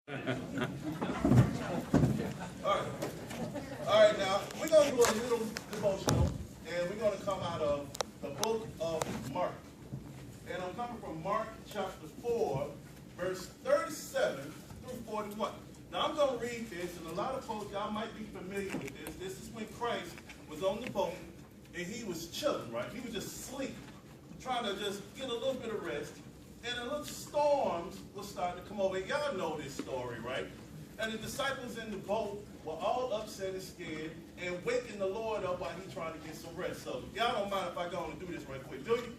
All right. All right, now, we're going to do a little devotional, and we're going to come out of the book of Mark. And I'm coming from Mark chapter 4, verse 37 through 41. Now, I'm going to read this, and a lot of folks, y'all might be familiar with this. This is when Christ was on the boat, and he was chilling, right? He was just asleep, trying to just get a little bit of rest. And a little storms were starting to come over. And y'all know this story, right? And the disciples in the boat were all upset and scared and waking the Lord up while he's trying to get some rest. So y'all don't mind if I go on and do this right quick, do you?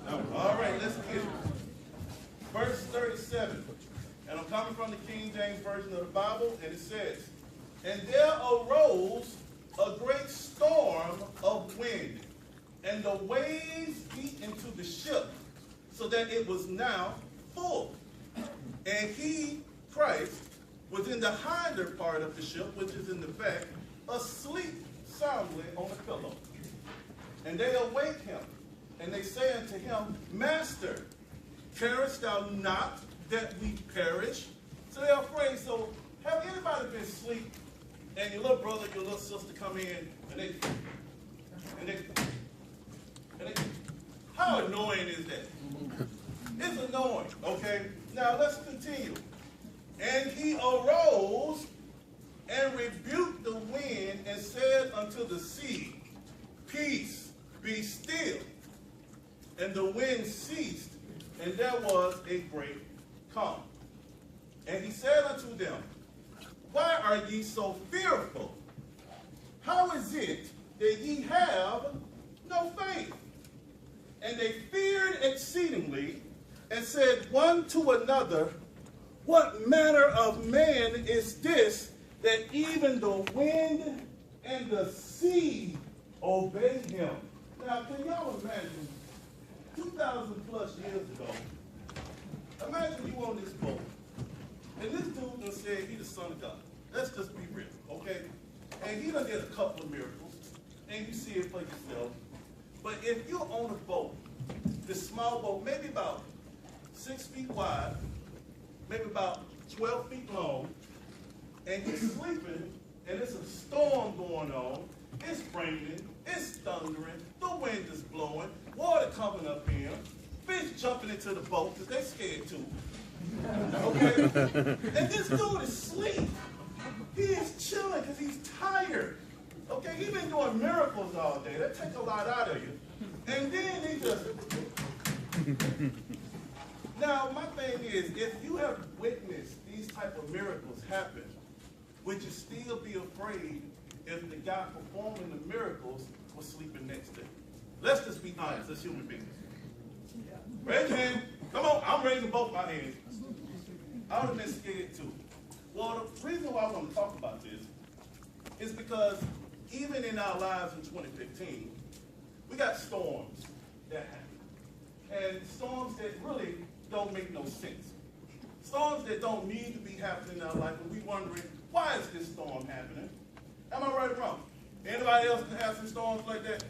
No. All right, let's get it. Verse 37. And I'm coming from the King James Version of the Bible, and it says, "And there arose a great storm of wind, and the waves beat into the ship, so that it was now full. And he, Christ, was in the hinder part of the ship, which is in the back, asleep soundly on a pillow. And they awake him, and they say unto him, Master, carest thou not that we perish?" So they're afraid. So have anybody been asleep, and your little brother, your little sister come in, and they how annoying is that? It's annoying, okay? Now let's continue. "And he arose and rebuked the wind and said unto the sea, Peace, be still. And the wind ceased, and there was a great calm. And he said unto them, Why are ye so fearful? How is it that ye have no faith? And they feared exceedingly, and said one to another, What manner of man is this, that even the wind and the sea obey him?" Now, can y'all imagine, 2,000 plus years ago, imagine you on this boat, and this dude done said he the son of God. Let's just be real, okay? And he done did a couple of miracles, and you see it for yourself. But if you're on a boat, this small boat, maybe about 6 feet wide, maybe about 12 feet long, and you're sleeping, and there's a storm going on, it's raining, it's thundering, the wind is blowing, water coming up here, fish jumping into the boat because they're scared too. Okay? And this dude is asleep. He is chilling because he's tired. Okay, he's been doing miracles all day. That takes a lot out of you. And then he just... Now, my thing is, if you have witnessed these type of miracles happen, would you still be afraid if the guy performing the miracles was sleeping next to you? Let's just be honest as human beings. Raise your hand. Come on, I'm raising both my hands. I would have been scared too. Well, the reason why I want to talk about this is because even in our lives in 2015, we got storms that happen. And storms that really don't make no sense. Storms that don't need to be happening in our life, and we wondering, why is this storm happening? Am I right or wrong? Anybody else can have some storms like that?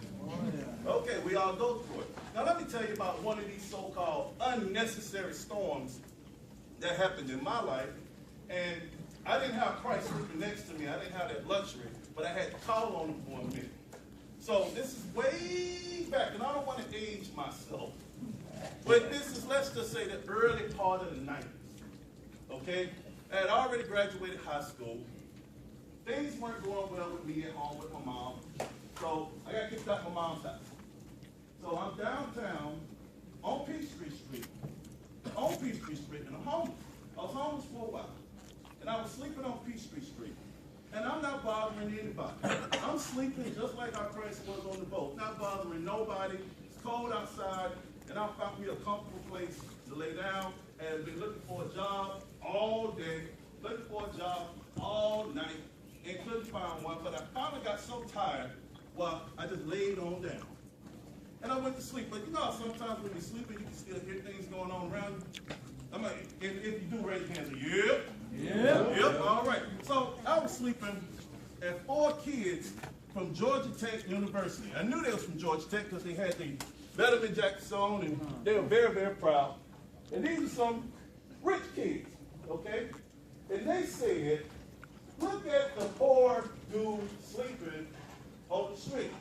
Okay, we all go through it. Now let me tell you about one of these so-called unnecessary storms that happened in my life. And I didn't have Christ sleeping next to me. I didn't have that luxury, but I had to call on him for a minute. So this is way back, and I don't want to age myself, but this is, let's just say, the early part of the 90s, okay? I had already graduated high school. Things weren't going well with me at home with my mom, so I got kicked out of my mom's house. So I'm downtown on Peachtree Street, and I'm homeless. I was homeless for a while, and I was sleeping on Peachtree Street. And I'm not bothering anybody. I'm sleeping just like our Christ was on the boat, not bothering nobody. It's cold outside, and I found me a comfortable place to lay down, and been looking for a job all day, looking for a job all night, and couldn't find one. But I finally got so tired, well, I just laid on down. And I went to sleep. But you know how sometimes when you're sleeping, you can still hear things going on around you? I mean, if you do raise your hands, yep. Yep, all right. So I was sleeping, and 4 kids from Georgia Tech University. I knew they was from Georgia Tech because they had the Letterman jackets on, and they were very, very proud. And these are some rich kids, okay? And they said, look at the poor dude sleeping on the street.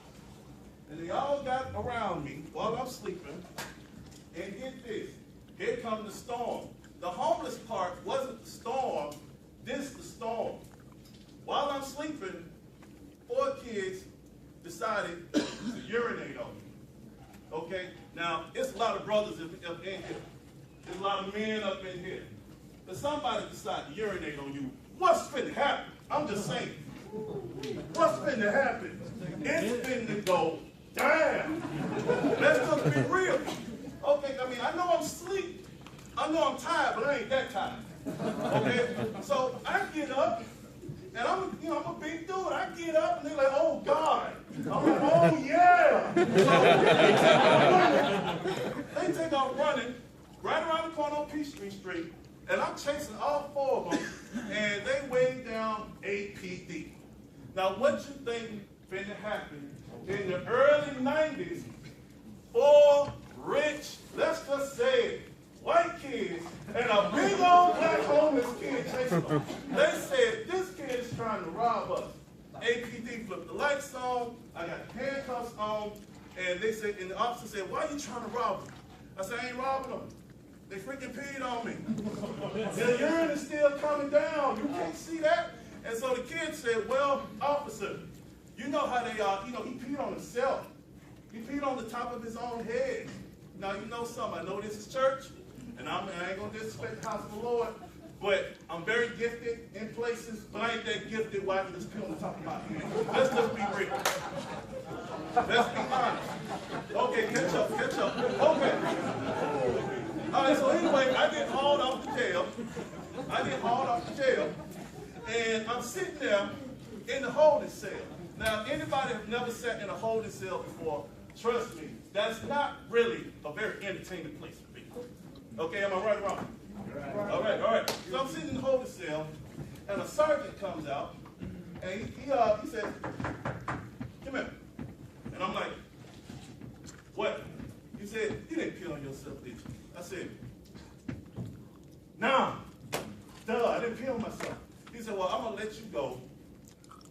And they all got around me while I'm sleeping. And get this, here comes the storm. The homeless part wasn't the storm, this the storm. While I'm sleeping, 4 kids decided to urinate on me. Okay? Now, it's a lot of brothers up in here. There's a lot of men up in here. But somebody decided to urinate on you. What's finna happen? I'm just saying. What's finna happen? It's finna go down. Let's just be real. Okay, I mean, I know I'm asleep. I know I'm tired, but I ain't that tired. Okay? So I get up, and I'm a big dude. I get up, and they're like, oh, God. I'm like, oh, yeah. So they take off running right around the corner on Peachtree Street, and I'm chasing all 4 of them, and they way down APD. Now, what you think finna happen in the early 90s, 4 rich, let's just say it, white kids and a big old black homeless kid chasing them. They said, this kid is trying to rob us. APD flipped the lights on, I got handcuffs on, and they said, and the officer said, why are you trying to rob them? I said, I ain't robbing them. They freaking peed on me. The urine is still coming down. You can't see that? And so the kid said, well, officer, you know how they are. You know, he peed on himself. He peed on the top of his own head. Now, you know something. I know this is church, and I ain't going to disrespect the house of the Lord, but I'm very gifted in places, but I ain't that gifted where I can just pee on the top of my head. Let's just be real. Let's be honest. Okay, catch up. Okay. All right, so anyway, I get hauled off the jail. And I'm sitting there in the holding cell. Now, anybody who's never sat in a holding cell before, trust me, that's not really a very entertaining place to be. Okay, am I right or wrong? All right. So I'm sitting in the holding cell, and a sergeant comes out, and he said, come here. And I'm like, what? He said, you didn't pee on yourself, did you? I said, no. Duh, I didn't pee on myself. He said, well, I'm going to let you go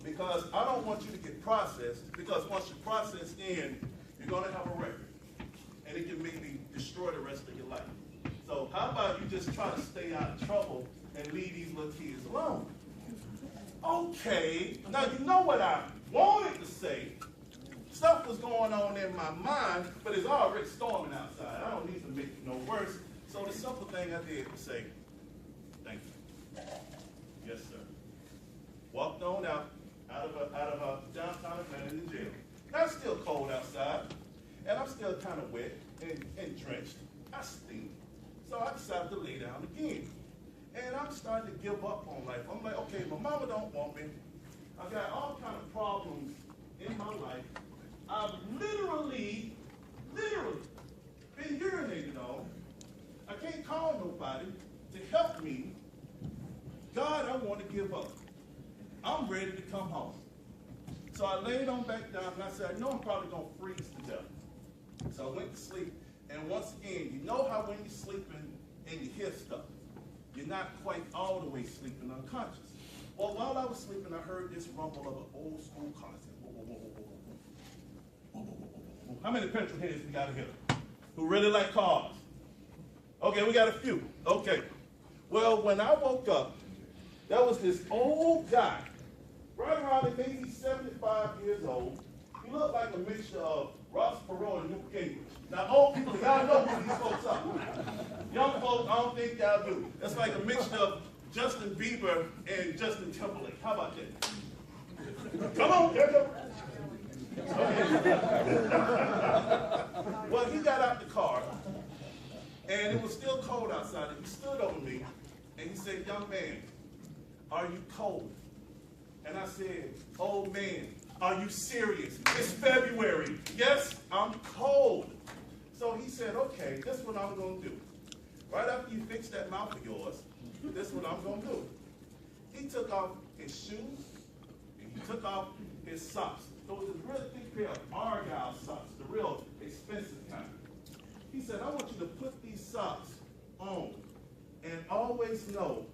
because I don't want you to get processed, because once you're processed in, you're going to have a record, and it can maybe destroy the rest of your life. So how about you just try to stay out of trouble and leave these little kids alone? Okay, now you know what I wanted to say. Stuff was going on in my mind, but it's already storming outside. I don't need to make it no worse. So the simple thing I did was say, thank you. Yes, sir. Walked on out of downtown Atlanta in jail. Now it's still cold outside, and I'm still kind of wet and drenched. I stink. So I decided to lay down again. And I'm starting to give up on life. I'm like, okay, my mama don't want me. I've got all kind of problems in my life. I've literally been urinated on. I can't call nobody to help me. God, I want to give up. I'm ready to come home. So I laid on back down, and I said, I know I'm probably going to freeze to death. So I went to sleep. And once again, you know how when you're sleeping and you hear stuff, you're not quite all the way sleeping unconscious. Well, while I was sleeping, I heard this rumble of an old school car. I said, whoa, whoa, whoa, whoa, whoa, whoa, whoa, whoa, whoa. How many petrol heads we got here who really like cars? Okay, we got a few. Okay. Well, when I woke up, there was this old guy, right around maybe 75 years old. He looked like a mixture of Ross Perot and Newt Gingrich. Now, old people, y'all know who these folks are. Young folks, I don't think y'all do. It's like a mixture of Justin Bieber and Justin Timberlake. How about that? Come on, there you go. Okay. Well, he got out the car, and it was still cold outside, and he stood over me, and he said, young man, are you cold? And I said, old man, are you serious? It's February. Yes, I'm cold. So he said, okay, this is what I'm going to do. Right after you fix that mouth of yours, this is what I'm going to do. He took off his shoes, and he took off his socks. So it was this really thick pair of Argyle socks, the real expensive kind. He said, I want you to put these socks on and always know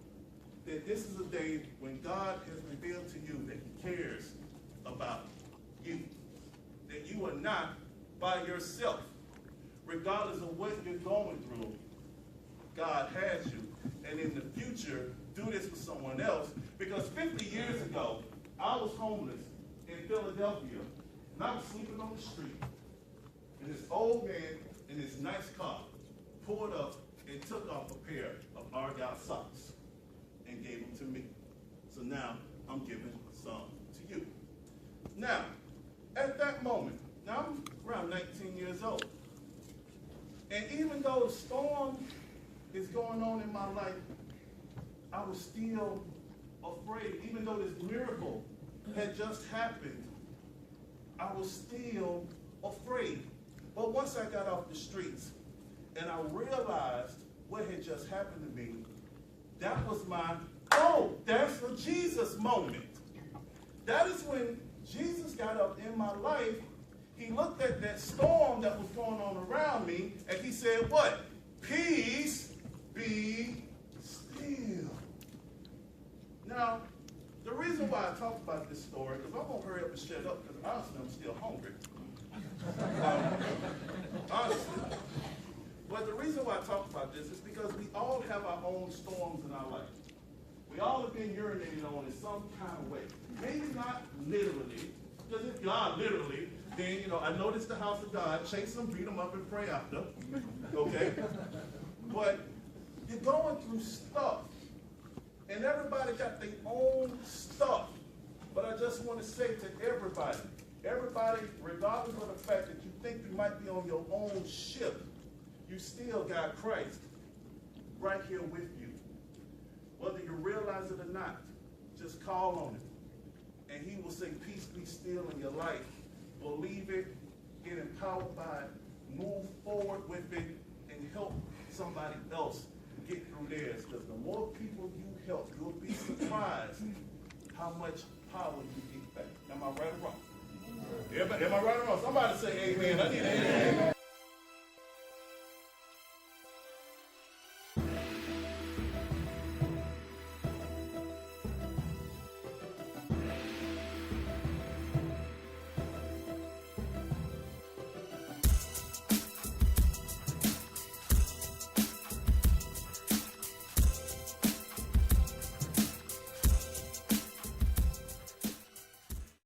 that this is a day when God has revealed to you that he cares about you, that you are not by yourself. Regardless of what you're going through, God has you. And in the future, do this for someone else. Because 50 years ago, I was homeless in Philadelphia, and I was sleeping on the street. And this old man in his nice car pulled up and took off a pair of Argyle socks and gave them to me. So now I'm giving some to you. Now, at that moment, now I'm around 19 years old. And even though the storm is going on in my life, I was still afraid. Even though this miracle had just happened, I was still afraid. But once I got off the streets and I realized what had just happened to me, that was my, oh, that's a Jesus moment. That is when Jesus got up in my life. He looked at that storm that was going on around me, and he said, what? Peace, be still. Now, the reason why I talk about this story, because I'm going to hurry up and shut up, because honestly, I'm still hungry. Honestly. But the reason why I talk about this is because we all have our own storms in our life. We all have been urinated on in some kind of way. Maybe not literally, because if God literally, then, I know this is the house of God. Chase them, beat them up, and pray after. Okay? But you're going through stuff. And everybody got their own stuff. But I just want to say to everybody, regardless of the fact that you think you might be on your own ship, you still got Christ right here with you. Whether you realize it or not, just call on him. And he will say, peace be still in your life. Believe it, get empowered by it, move forward with it, and help somebody else get through theirs. Because the more people you help, you'll be surprised how much power you get back. Am I right or wrong? Am I right or wrong? Somebody say amen. I need an amen.